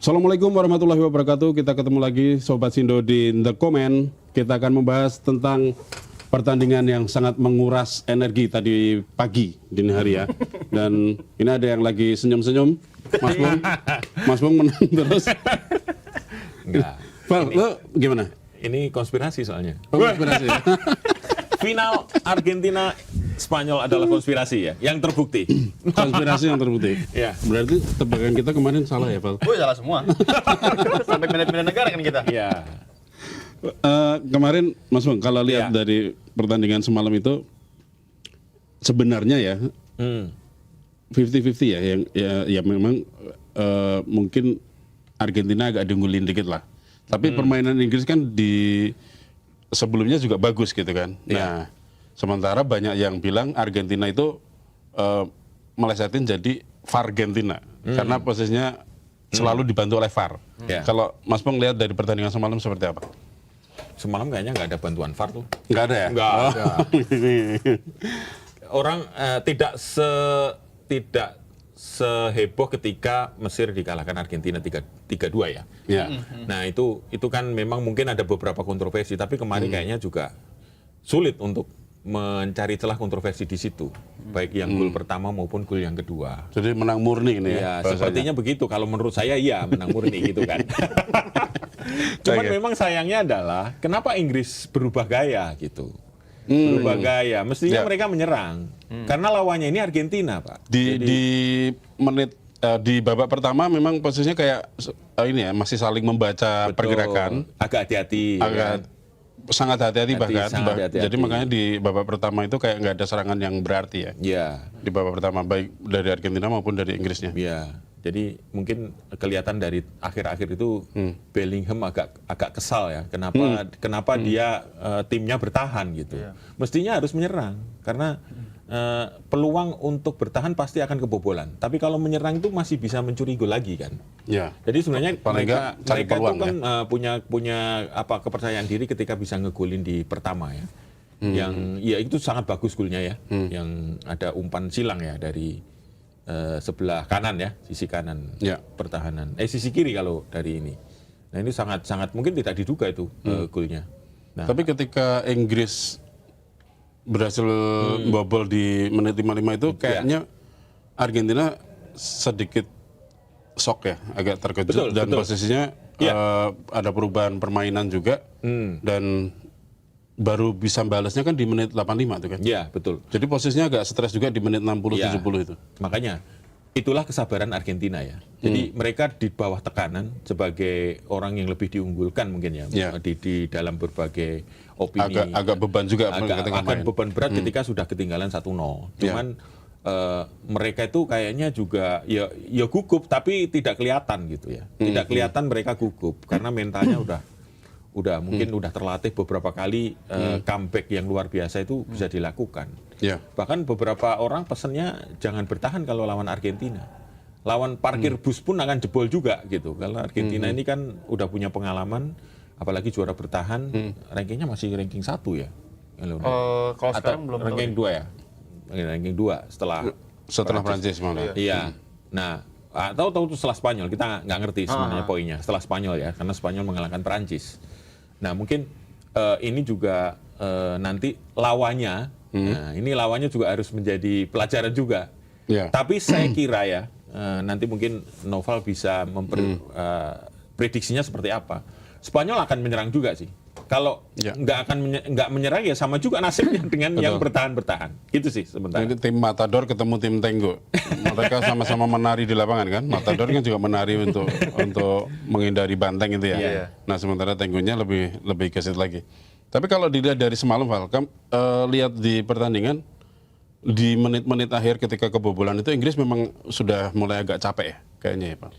Assalamualaikum warahmatullahi wabarakatuh. Kita ketemu lagi Sobat Sindo di The Comment. Kita akan membahas tentang pertandingan yang sangat menguras energi tadi pagi dini hari ya. Dan ini ada yang lagi senyum-senyum. Mas Bung menang terus. Enggak. Val, lo gimana? Ini konspirasi soalnya. Konspirasi. Final Argentina Spanyol adalah konspirasi ya, yang terbukti. Konspirasi yang terbukti. Ya. Berarti tebakan kita kemarin salah ya, Val? Oh, salah semua. Sampai pindah-pindah negara kan kita. Ya. Kemarin Mas Bung, kalau lihat Ya. dari pertandingan semalam itu sebenarnya ya 50-50 ya, yang ya memang mungkin Argentina agak diunggulin dikit lah. Tapi permainan Inggris kan di sebelumnya juga bagus gitu kan. Nah, sementara banyak yang bilang Argentina itu melesetin jadi Vargentina karena posisinya selalu dibantu oleh VAR. Ya. Kalau Mas Bung lihat dari pertandingan semalam seperti apa? Semalam kayaknya nggak ada bantuan VAR tuh. Nggak ada ya? Nggak ada. Orang tidak seheboh ketika Mesir dikalahkan Argentina 3-2 ya. Ya. Nah itu kan memang mungkin ada beberapa kontroversi, tapi kemarin kayaknya juga sulit untuk mencari celah kontroversi di situ, baik yang gol pertama maupun gol yang kedua. Jadi menang murni ini Ya, ya. sepertinya begitu. Kalau menurut saya iya menang murni gitu kan. Cuman memang sayangnya adalah kenapa Inggris berubah gaya gitu. Berubah gaya. Mestinya mereka menyerang. Karena lawannya ini Argentina, Pak. Di menit di babak pertama memang posisinya kayak ini ya, masih saling membaca Betul. pergerakan. Agak hati-hati. Agak sangat hati-hati bahkan. sangat hati-hati. Jadi makanya di babak pertama itu kayak nggak ada serangan yang berarti ya. Ya. Di babak pertama baik dari Argentina maupun dari Inggrisnya. Ya. Jadi mungkin kelihatan dari akhir-akhir itu Bellingham agak kesal ya. Kenapa dia timnya bertahan gitu. Mestinya harus menyerang karena peluang untuk bertahan pasti akan kebobolan. Tapi kalau menyerang itu masih bisa mencuri gol lagi kan. Ya. Jadi sebenarnya Paling nggak cari mereka itu peluang, kan punya kepercayaan diri ketika bisa ngegolin di pertama ya. Yang ya itu sangat bagus golnya ya. Yang ada umpan silang ya dari sebelah kanan ya, sisi kanan pertahanan. Sisi kiri kalau dari ini. Nah, ini sangat mungkin tidak diduga itu golnya. Nah, Tapi ketika Inggris berhasil bobol di menit 55 itu kayaknya Argentina sedikit shock ya, agak terkejut dan posisinya ada perubahan permainan juga dan baru bisa balasnya kan di menit 85 itu kan. Iya, betul. Jadi posisinya agak stres juga di menit 60-70 itu. Makanya itulah kesabaran Argentina ya. Jadi mereka di bawah tekanan sebagai orang yang lebih diunggulkan mungkin ya di dalam berbagai opini. Agak beban juga akan beban berat ketika sudah ketinggalan 1-0. Cuman mereka itu kayaknya juga ya gugup tapi tidak kelihatan gitu ya. Tidak kelihatan mereka gugup karena mentalnya mungkin udah terlatih beberapa kali comeback yang luar biasa itu bisa dilakukan. Bahkan beberapa orang pesennya jangan bertahan kalau lawan Argentina. Lawan parkir bus pun akan jebol juga gitu. Kalau Argentina ini kan udah punya pengalaman, apalagi juara bertahan, rankingnya masih ranking 1 ya. Kalau sekarang belum ranking 2 ya. Ranking 2 setelah Prancis malah. Iya. Nah, tahu setelah Spanyol kita nggak ngerti sebenarnya poinnya. Setelah Spanyol ya, karena Spanyol mengalahkan Prancis. Nah, mungkin ini juga nanti lawannya, nah, ini lawannya juga harus menjadi pelajaran juga. Tapi saya kira ya, nanti mungkin Noval bisa prediksinya seperti apa. Spanyol akan menyerang juga sih. Kalau nggak menyerang ya sama juga nasibnya dengan yang bertahan. Gitu sih sebentar. Ini tim Matador ketemu tim Tenggo. Mereka sama-sama menari di lapangan kan. Matador kan juga menari untuk menghindari banteng itu ya. Nah sementara Tenggonya lebih gesit lagi. Tapi kalau dilihat dari semalam Val, lihat di pertandingan di menit-menit akhir ketika kebobolan itu Inggris memang sudah mulai agak capek ya kayaknya ya Pak.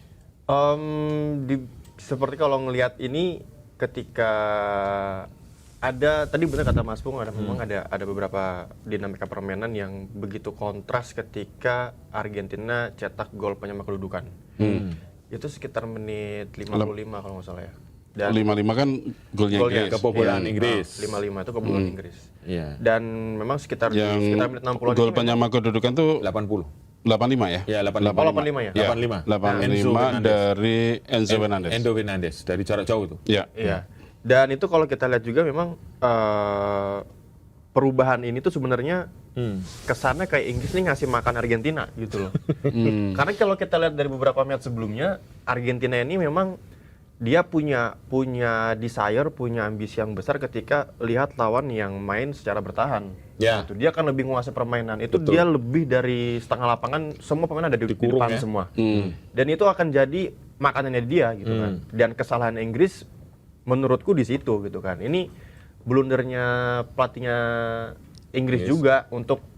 Seperti kalau ngelihat ini ketika ada tadi benar kata Mas Bung memang ada beberapa dinamika permainan yang begitu kontras ketika Argentina cetak gol penyama kedudukan. Itu sekitar menit 55 kalau nggak salah ya. Dan 55 kan golnya Inggris. Kebobolan Inggris. 55 itu kebobolan Inggris. Iya. Dan memang sekitar menit 60 gol penyama kedudukan tuh 80. 85 ya? Ya, 85. Oh, 85 ya? 85. 85 dari Enzo Fernandez. Endo Fernandez dari jarak jauh itu. Ya. Iya. Dan itu kalau kita lihat juga memang perubahan ini tuh sebenarnya kesannya kayak Inggris nih ngasih makan Argentina gitu loh. Karena kalau kita lihat dari beberapa match sebelumnya, Argentina ini memang dia punya desire, punya ambisi yang besar ketika lihat lawan yang main secara bertahan. Ya. Gitu. Dia akan lebih menguasai permainan. Itu Betul. dia lebih dari setengah lapangan, semua pemain ada di Dikurung depan ya. semua. Dan itu akan jadi makanannya dia gitu kan. Dan kesalahan Inggris menurutku di situ gitu kan. Ini blundernya pelatihnya Inggris juga untuk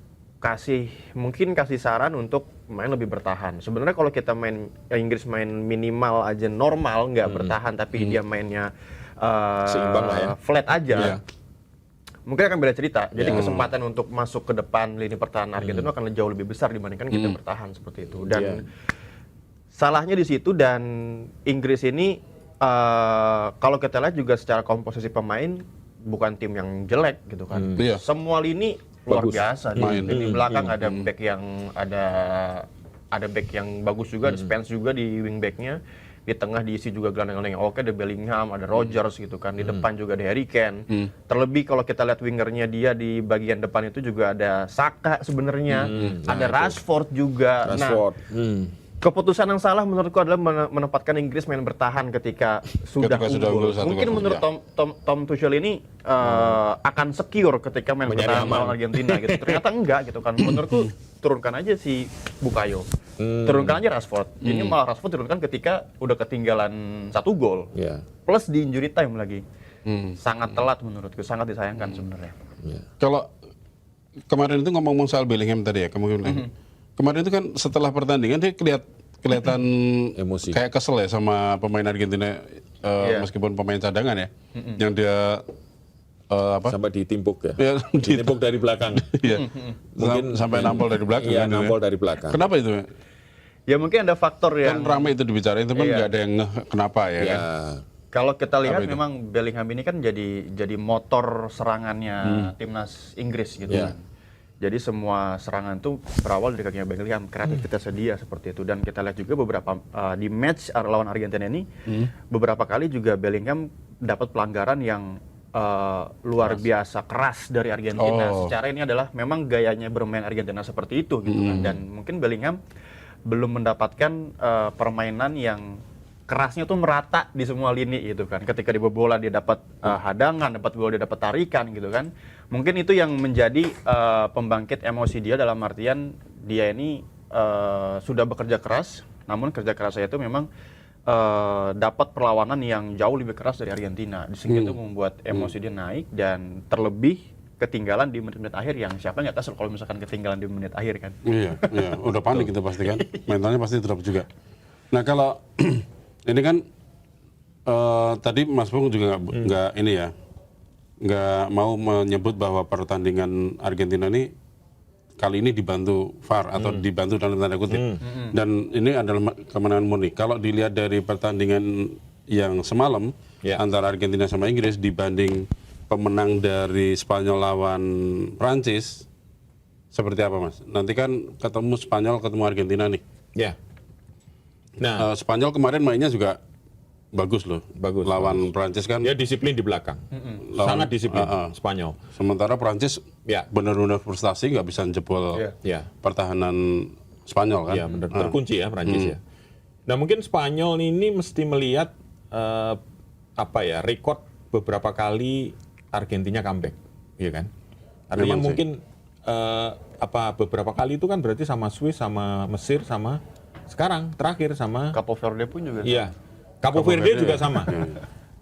mungkin kasih saran untuk main lebih bertahan. Sebenarnya kalau kita Inggris main minimal aja normal nggak bertahan, tapi dia mainnya Seimbang lah ya. flat aja. Iya. Mungkin akan beda cerita. Jadi kesempatan untuk masuk ke depan lini pertahanan Argentina akan jauh lebih besar dibandingkan kita bertahan seperti itu. Dan salahnya di situ, dan Inggris ini kalau kita lihat juga secara komposisi pemain bukan tim yang jelek gitu kan. Iya. Semua lini luar Bagus. biasa. Di belakang ada back yang ada back yang bagus juga, ada Spence juga di wing backnya. Di tengah diisi juga gelandang-gelandang yang oke, ada Bellingham, ada Rodgers gitu kan. Di depan juga ada Harry Kane. Terlebih kalau kita lihat wingernya dia di bagian depan itu juga ada Saka sebenarnya, ada Rashford juga. Rashford. Keputusan yang salah menurutku adalah menempatkan Inggris main bertahan ketika sudah unggul. 1-0, Mungkin menurut Tom Tuchel ini akan secure ketika main Mencari bertahan aman. melawan Argentina gitu. Ternyata enggak gitu kan. Menurutku turunkan aja si Bukayo. Turunkan aja Rashford. Ini malah Rashford turunkan ketika udah ketinggalan 1 gol. Ya. Plus di injury time lagi. Sangat telat menurutku, sangat disayangkan sebenarnya. Kalau kemarin itu ngomong soal Bellingham tadi ya, kemarin itu kan setelah pertandingan dia kelihatan Emosi. kayak kesel ya sama pemain Argentina, meskipun pemain cadangan ya, yang dia apa? Sampai ditimpuk ya. Ya, Ditimpuk dari belakang. Iya. sampai nampol dari belakang. Iya, kan, itu ya. nampol dari belakang. Kenapa itu? Ya mungkin ada faktor Kan yang ramai itu dibicarain, tapi Iya. nggak ada yang ngeh kenapa ya, Ya. kan? kalau kita lihat Apa itu? memang Bellingham ini kan jadi motor serangannya timnas Inggris gitu Iya. kan. Jadi semua serangan tuh berawal dari kakinya Bellingham, kreativitasnya dia seperti itu. Dan kita lihat juga beberapa di match lawan Argentina ini, beberapa kali juga Bellingham dapat pelanggaran yang luar biasa keras dari Argentina. Oh. Secara ini adalah memang gayanya bermain Argentina seperti itu gitu kan. Dan mungkin Bellingham belum mendapatkan permainan yang kerasnya tuh merata di semua lini gitu kan. Ketika di bola dia dapat hadangan, dapat gol, dia dapat tarikan gitu kan. Mungkin itu yang menjadi pembangkit emosi dia, dalam artian dia ini sudah bekerja keras, namun kerja kerasnya itu memang dapat perlawanan yang jauh lebih keras dari Argentina. Sehingga itu membuat emosi dia naik, dan terlebih ketinggalan di menit-menit akhir yang siapa nggak tahu kalau misalkan ketinggalan di menit akhir kan. Iya, udah panik itu pasti kan, mentalnya pasti drop juga. Nah kalau ini kan tadi Mas Bung juga nggak ini ya, nggak mau menyebut bahwa pertandingan Argentina ini kali ini dibantu VAR atau dibantu dalam tanda kutip, dan ini adalah kemenangan murni. Kalau dilihat dari pertandingan yang semalam antara Argentina sama Inggris dibanding pemenang dari Spanyol lawan Prancis, seperti apa Mas? Nanti kan ketemu Spanyol ketemu Argentina nih. Ya. Nah, Spanyol kemarin mainnya juga bagus loh. Bagus, Lawan Prancis kan. dia disiplin di belakang. Sangat disiplin Spanyol. Sementara Prancis Ya. benar-benar frustasi, nggak bisa jebol Ya. pertahanan Spanyol kan. Ya, benar. Terkunci ya Prancis ya. Nah, mungkin Spanyol ini mesti melihat rekor beberapa kali Argentina comeback, ya kan? Artinya Memang sih. mungkin beberapa kali itu kan berarti sama Swiss, sama Mesir, sama sekarang terakhir sama Capo Verde pun juga. Iya. Capo Verde juga sama.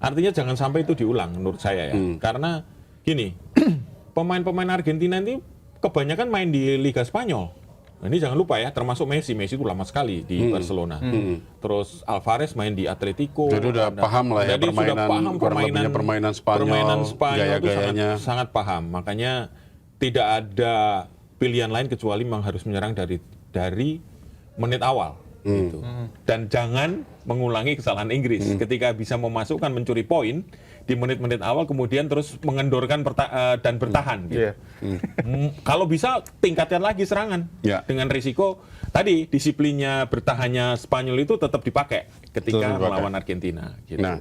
Artinya jangan sampai itu diulang menurut saya ya. Karena gini, pemain-pemain Argentina ini kebanyakan main di Liga Spanyol. Nah, ini jangan lupa ya, termasuk Messi. Messi itu lama sekali di Barcelona. Terus Alvarez main di Atletico. Jadi udah paham lah ya Jadi permainan, sudah paham kurang lebihnya permainan Spanyol, itu gaya-gayanya. sangat paham. Makanya tidak ada pilihan lain kecuali memang harus menyerang dari menit awal. gitu. Dan jangan mengulangi kesalahan Inggris ketika bisa memasukkan mencuri poin di menit-menit awal kemudian terus mengendorkan dan bertahan gitu. Kalau bisa tingkatkan lagi serangan dengan risiko tadi disiplinnya bertahannya Spanyol itu tetap dipakai ketika melawan Argentina gitu. Nah,